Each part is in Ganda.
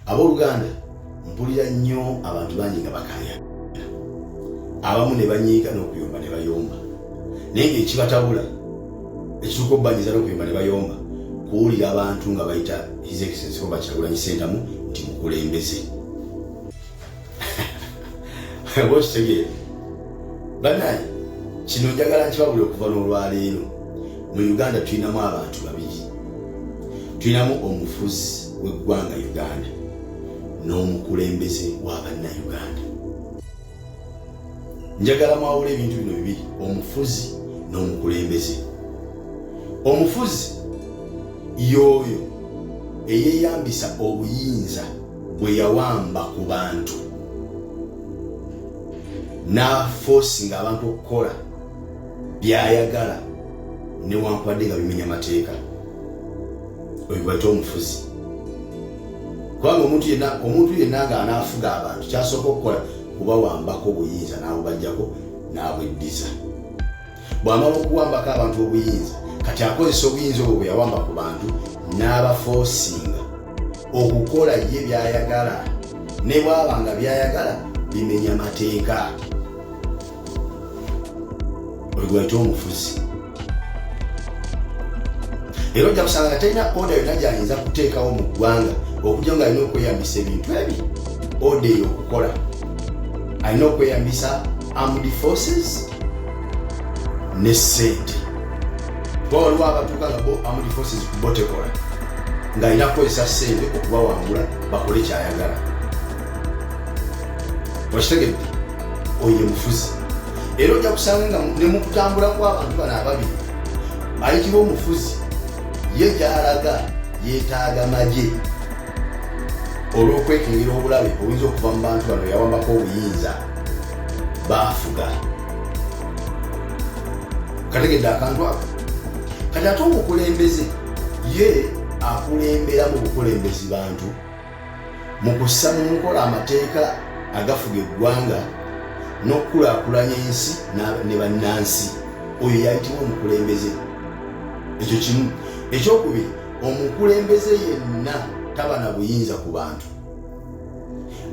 Abooluganda mpulira nnyo abantu bangi nga bakanya. Abamu ne banyiika n'okuyomba ne bayomba. Naye ng'ekibatabula ekituuka obbanyiza n'okuyomba ne bayomba kuwulira abantu nga bayita His Excellency Robert Kyagulanyi Ssentamu nti mukulembeze. Bw'okitegeera bannange kino njagala nkibabule okuva n'olwaleero. Mu Uganda tulinamu abantu babiri. Tulinamu omufuzi w'eggwanga Uganda n'omukulembeze w'Abannayuganda. Njagala mwawule ebintu bino bibiri, omufuzi n'omukulembeze. Omufuzi y'oyo eyeyambisa obuyinza bwe yawamba ku bantu n'afosinga abantu okukola by'ayagala newankubadde nga bimenya mateeka. Oyo bayita omufuzi. Kubanga omuntu yenna nga anaafuga abantu kyasooka okukola kubawambako obuyinza n'abubajjako n'abweddiza. Bw'amala okuwambako abantu obuyinza kati akozesa obuyinza obwo bwe yawamba ku bantu n'abafoosinga okukola ye by'ayagala ne bw'aba nga by'ayagala bimenya mateeka. Oyo bayita omufuzi. Era ojja kusanga nga talina oda yonna gy'ayinza kuteekawo mu ggwanga okujja nga alina okweyambisa ebintu ebi oda eyo okukola. Alina okweyambisa armed forces ne ssente. Kuba waliwo abatuuka nga bo armed forces kubotekola ng'alina kukozesa ssente okubawangula bakole kyayagala. Wakitegedde? Oyo ye mufuzi. Era ojja kusanga nga ne mu kutambula kw'abantu bano ababiri ayitibwa omufuzi ye gy'alaga yeetaaga magye olw'okwekengera obulabe obuyinza okuva mu bantu bano yawambako obuyinza baafuga. Kategedde akantu ako. Kati ate omukulembeze ye akulembera mu bukulembezi bantu mu kussa mu nkola amateeka agafuga eggwanga n'okukulaakulanya ensi ne bannansi. Oyo yayitibwa omukulembeze. Ekyo kimu. Ekyokubiri, omukulembeze yenna taba na buyinza ku bantu.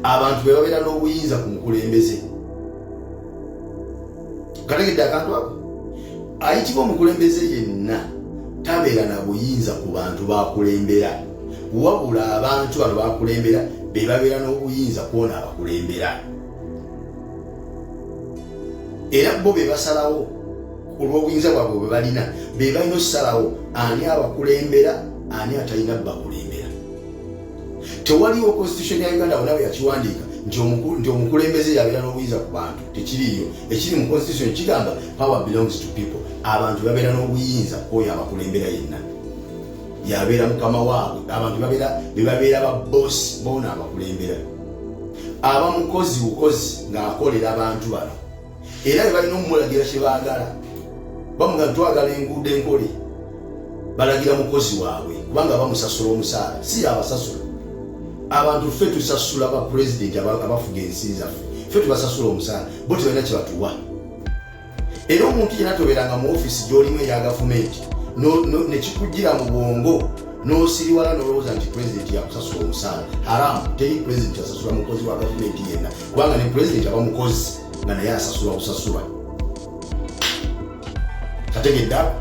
Abantu be babeera n'obuyinza ku mukulembeze. Kategedde akantu ako. Ayitibwa omukulembeze yenna tabeera na buyinza ku bantu bakulembera, wabula abantu bano bakulembera be babeera n'obuyinza kwona abakulembera. Era bo be basalawo olw'obuyinza bwabwe bwe balina, be balina okusalawo ani abakulembera ani atalina bakulembera. Tewaliwo constitution ya Uganda wona yakiwandiika nti omukulembeze yabeera n'obuyinza ku bantu. Tekiriiyo. Ekiri mu constitution kigamba power belongs to people. Abantu babeera n'obuyinza kwoyo abakulembera yenna. Yabeera mukama waabwe. Abantu babeera ba boss boona abakulembera. Abamukozi bukozi ng'akolera abantu bano. Era be balina omulagira kye baagala. Bamugamba twagala enguudo enkole. Balagira mukozi waabwe kubanga bamusasula omusaala. Si abasasula. Abantu ffe tusasula ba president abafuga ensi zaffe. Ffe tubasasula omusaala. Bo tebalina kye batuwa. Era omuntu yenna tobeeranga mu office gy'olimu eya gavumenti ne kikujjira mu bwongo n'osiriwala n'olowooza nti president yakusasula omusaala. Haramu. Teri president asasula mukozi wa gavumenti yenna kubanga ne president aba mukozi nga naye asasula busasula. Kategedde ako.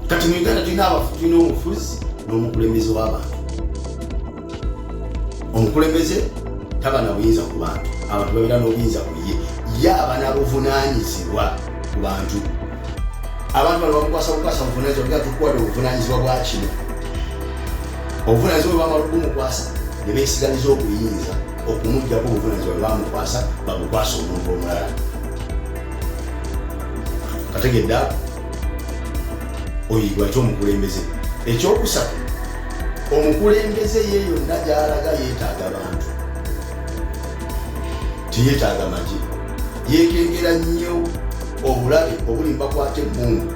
Kati mu Uganda tulina omufuzi n'omukulembeze w'abantu. Omukulembeze taba na buyinza ku bantu. Abantu babeera n'obuyinza ku ye. Ye aba n'abuvunaanyizibwa ku bantu. Abantu bano bamukwasa buvunaanyizibwa nga tukuwadde obuvunaanyizibwa bwa kino. Obuvunaanyizibwa bwe bamala okumukwasa ne beesigaliza obuyinza okumuggyako obuvunaanyizibwa bwe bamukwasa bamukwasa omuntu omulala. Kategedde ako. Oyo gw'ayita omukulembeze. Ekyokusatu, omukulembeze ye yonna gy'alaga yeetaaga bantu. Teyeetaaga magye. Yeekengera nnyo obulabe obuli bakwata ebbungu.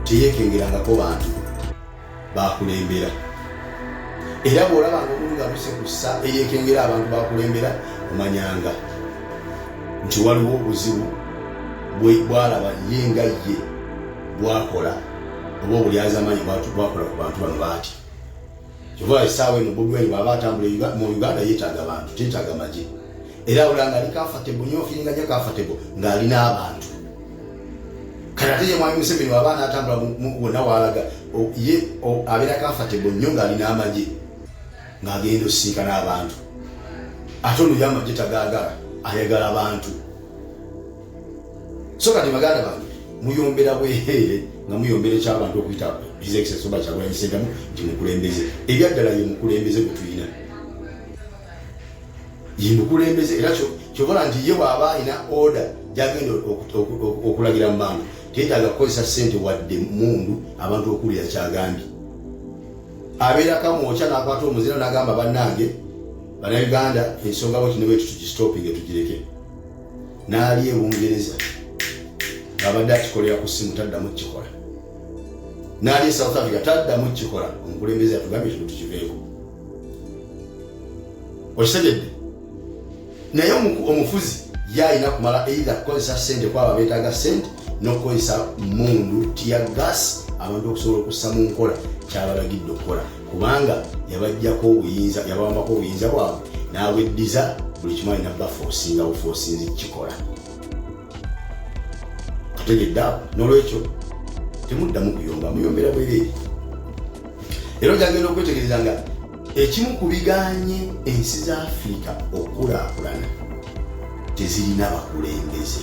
Teyeekengerangako bantu bakulembera. Era bw'olabanga omuntu ng'aluse ku ssa eyeekengera abantu bakulembera omanyanga nti waliwo obuzibu bw'alaba ye nga ye bwakola oba obulyazamanyi bwakola ku bantu bano baati. Kyova esaawa eno Bobi Wine bw'aba atambula mu Uganda yeetaaga abantu, teetaaga magye. Era olanga ali comfortable nnyo, feelinga nnyo comfortable ng'alina abantu. Kati ate ye Mwami Museveni bw'aba n'atambula wonna w'alaga ye abeera comfortable nnyo ng'alina amagye ng'agenda osisinkana abantu. Ate ono ye amagye tagaagala, ayagala abantu. So kati baganda bange muyombera bwereere nga muyombera eky'abantu okuyita His Excellency Robert Kyagulanyi Ssentamu nti mukulembeze. Ebyaddala ye mukulembeze gwe tulina. Ye mukulembeze era kyobola nti ye bw'aba alina order gy'agenda okulagira mu bantu teetaaga kukozesa ssente wadde mundu abantu okuwulira kyagambye. Abeera kamwokya n'akwata omuzira n'agamba bannange Bannayuganda ensonga bwe kino bwetu tugistoppinge tugireke. N'ali e Bungereza abadde akikolera ku ssimu taddamu kikola. N'ali e South Africa taddamu kikola. Omukulembeze yatugambye kino tukiveeko. Okitegedde? Naye omufuzi yalina kumala either kukozesa ssente kwabo beetaaga ssente n'okukozesa mundu tear gas abantu okusobola okussa mu nkola kyabalagidde okukola kubanga yabajjako obuyinza yabawambako obuyinza bwabwe n'abweddiza buli kimu alina bafoosinga bufoosinzi kikola. Kategedde awo n'olwekyo temuddamu kuyomba muyombera bwereere. Era gyagenda okwetegereza nga ekimu ku biganye ensi za Afrika okulaakulana tezirina bakulembeze.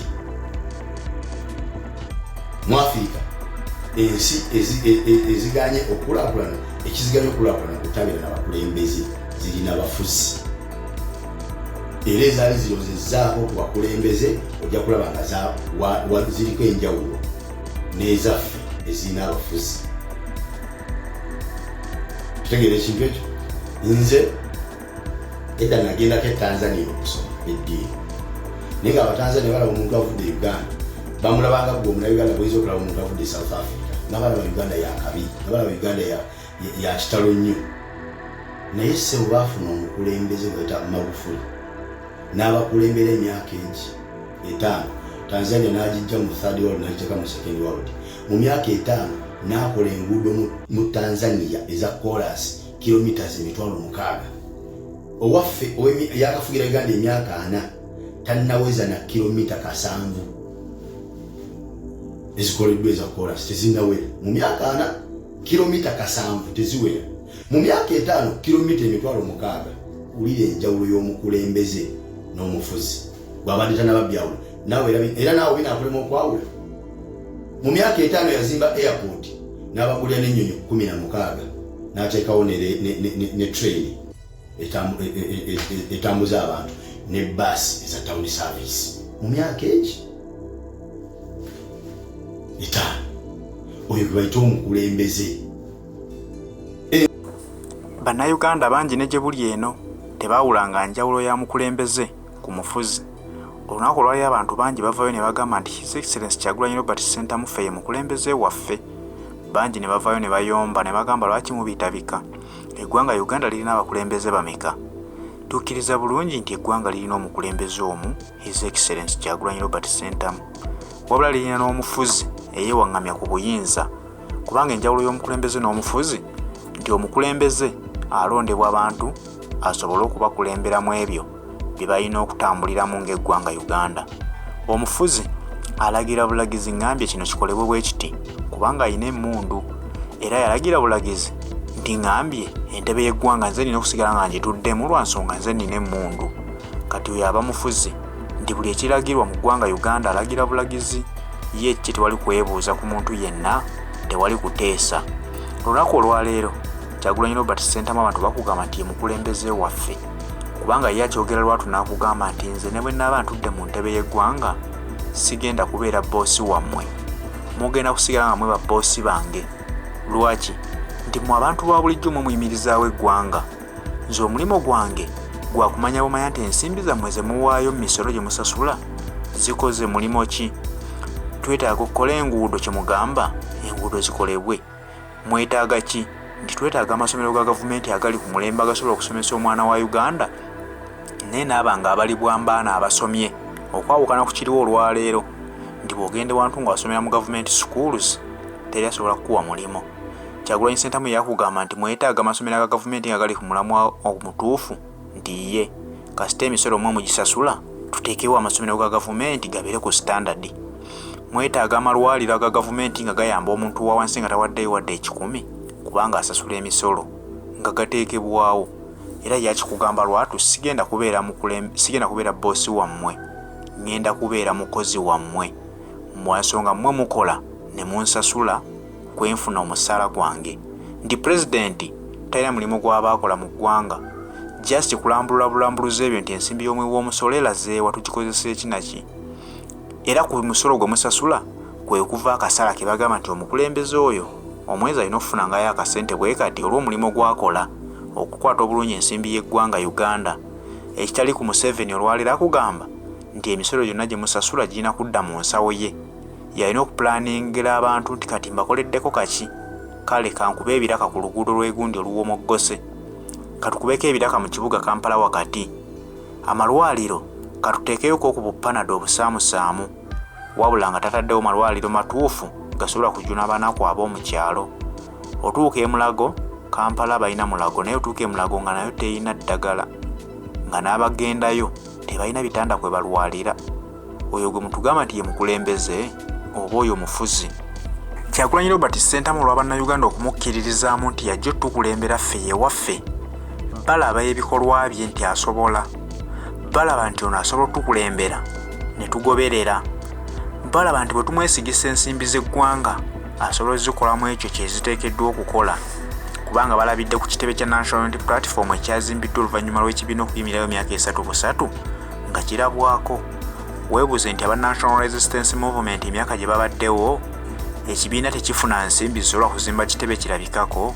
Mu Afrika ensi eziganye okulaakulana ekiziganye okulaakulana kutabeera na bakulembeze zirina bafuzi. Era ezaali zirozezzaako ku bakulembeze ojja kulaba nga ziriko enjawulo n'ezaffe ezirina abafuzi. Tutegeera ekintu ekyo. Nze edda nagendako e Tanzania okusoma eddiini. Naye nga Abatanzania balaba omuntu avudde Uganda bamulabanga gwe Omunnayuganda bw'oyinza okulaba omuntu avudde South Africa nga balaba Uganda yakabi nga balaba Uganda ya kitalo nnyo. Naye ssebo baafuna omukulembeze gweta Magufuli n'abakulembera emyaka etaano. Tanzania n'agijja mu third world n'agiteeka mu second world. Mu myaka etaano n'akola enguudo mu Tanzania eza chorus kilometers 600. Owaffe yakafugira Uganda emyaka 4 tannaweza na kilomita 7 ezikoleddwa eza chorus tezinnawera. Mu myaka 4 kilomita 7 teziwera. Mu myaka 5 kilomita 600. Ulire enjawulo y'omukulembeze n'omufuzi bw'abadde tannababyawula nawe era naawe binaakulema okwawula. Mu myaka 5 yazimba airport n'abagulira n'ennyonyi 16 n'ateekawo ne train etambuza abantu ne bus eza town service. Mu myaka egi 5 oyo gwe bayita omukulembeze. Bannayuganda bangi ne gye buli eno tebaawulanga njawulo ya mukulembeze ku mufuzi. Olunaku olwali abantu bangi bavayo ne bagamba nti His Excellency Kyagulanyi Robert Ssentamu ffe ye mukulembeze waffe. Bangi ne bavayo ne bayomba ne bagamba lwaki mubitabika. Eggwanga Uganda lirina abakulembeze bameka. Tukkiriza bulungi nti eggwanga lirina omukulembeze omu His Excellency Kyagulanyi Robert Ssentamu. Wabula lirina n'omufuzi eyeewaŋŋamya ku buyinza kubanga enjawulo y'omukulembeze n'omufuzi nti omukulembeze alondebwa abantu asobole okubakulemberamu ebyo bye balina okutambuliramu ng'eggwanga Uganda. Omufuzi alagira bulagizi ngambye kino kikolebwe bwe kiti kubanga alina emmundu era yalagira bulagizi nti ngambye entebe y'eggwanga nze nina okusigala nga ngituddemu lwa nsonga nze nina emmundu. Kati oyo aba mufuzi nti buli ekiragirwa mu ggwanga Uganda alagira bulagizi ye kye tewali kwebuuza ku muntu yenna tewali kuteesa. Olunaku olwaleero Kyagulanyi Robert Ssentamu abantu bakugamba nti ye mukulembeze waffe kubanga ye akyogera lwatu n'akugamba nti nze ne bwe nnaaba ntudde mu ntebe y'eggwanga sigenda kubeera boosi wammwe, mugenda kusigala nga mwe ba boosi bange. Lwaki? Nti mu abantu ba bulijjo mwe muyimirizaawo eggwanga. Nze omulimu gwange gwa kumanya bumanya nti ensimbi zammwe ze muwaayo mu misolo gye musasula zikoze mulimo ki. Twetaaga okukola enguudo kye mugamba enguudo zikolebwe. Mwetaaga ki? Nti twetaaga amasomero ga gavumenti agali ku mulembe agasobola okusomesa omwana wa Uganda naye n'abanga abali bwambaana abasomye okwawukana ku kiriwo olwaleero nti bw'ogenda wantu ng'asomera mu government schools teri asobola kukuwa mulimo. Kyagulanyi Ssentamu yakugamba nti mwetaaga amasomero aga gavumenti nga gali ku mulamwa omutuufu nti ye kasita emisolo mwe mugisasula tuteekewo amasomero ga gavumenti gabeere ku standard. Mwetaaga amalwaliro aga gavumenti nga gayamba omuntu wa wansi nga tawaddeyo wadde 1,000 kubanga asasula emisolo nga gateekebwawo. Era yakikugamba lwatu sigenda kubeera boosi wammwe, ngenda kubeera mukozi wammwe mwansonga mmwe mukola ne munsasula kwenfuna omusaala gwange. Ndi pulezidenti talina mulimu gw'abaakola mu ggwanga just kulambulula bulambuluza ebyo nti ensimbi y'omwi w'omusolo erazeewa tugikozesa ekinaki. Era ku musolo gwe musasula kwe kuva akasala ke bagamba nti omukulembeze oyo omwezi alina okufuna ngayo akasente bwe kati olw'omulimu gwakola okukwata obulungi ensimbi y'eggwanga Uganda. Ekitali ku Museveni olwaleero akugamba nti emisolo gyonna gye musasula girina kudda mu nsawo ye. Yalina okupulaningira abantu nti kati mbakoleddeko kaki, kale kankube ebiraka ku luguudo lw'egundi oluwomogose, katukubeko ebiraka mu kibuga Kampala wakati, amalwaliro katuteekeyoko ku bupanado obusaamusaamu, wabula nga tataddewo malwaliro matuufu gasobola kujuna abanaku ab'omu kyalo. Otuuka e Mulago, Kampala balina Mulago, naye otuuka e Mulago nga nayo teyina ddagala, nga n'abagendayo tebalina bitanda kwe balwalira. Oyo gwe mutugamba nti ye mukulembeze oba oyo mufuzi. Kyagulanyi Robert Ssentamu olw'Abannayuganda okumukkiririzaamu nti yajja tukulembera ffe yewaffe, balaba ebikolwa bye nti asobola, balaba nti ono asobola tukulembera ne tugoberera, balaba nti bwe tumwesigisa ensimbi z'eggwanga asobola zikolamu ekyo kye ziteekeddwa okukola, kubanga balabidde ku kitebe kya National Unity Platform ekyazimbiddwa oluvannyuma lw'ekibiina okuyimirayo emyaka 3 nga kirabwako. Weebuze nti aba National Resistance Movement emyaka gye babaddewo ekibiina tekifuna nsimbi zisobola kuzimba kitebe kirabikako,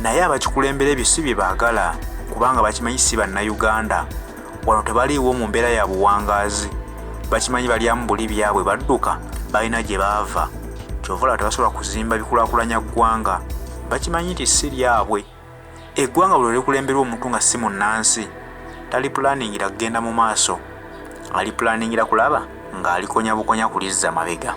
naye abakikulembera ebyo si bye baagala kubanga bakimanyi si bannayuganda, wano tebaliiwo mu mbeera ya buwangaazi, bakimanyi balyamu buli byabwe badduka balina gye baava, kyova tebasobola kuzimba bikulaakulanya ggwanga, bakimanyi nti si lyabwe. Eggwanga buli likulemberwa omuntu nga si munnansi tali pulaningira kugenda mu maaso, ali pulaningira kulaba ng'alikonya bukonya kulizza mabega.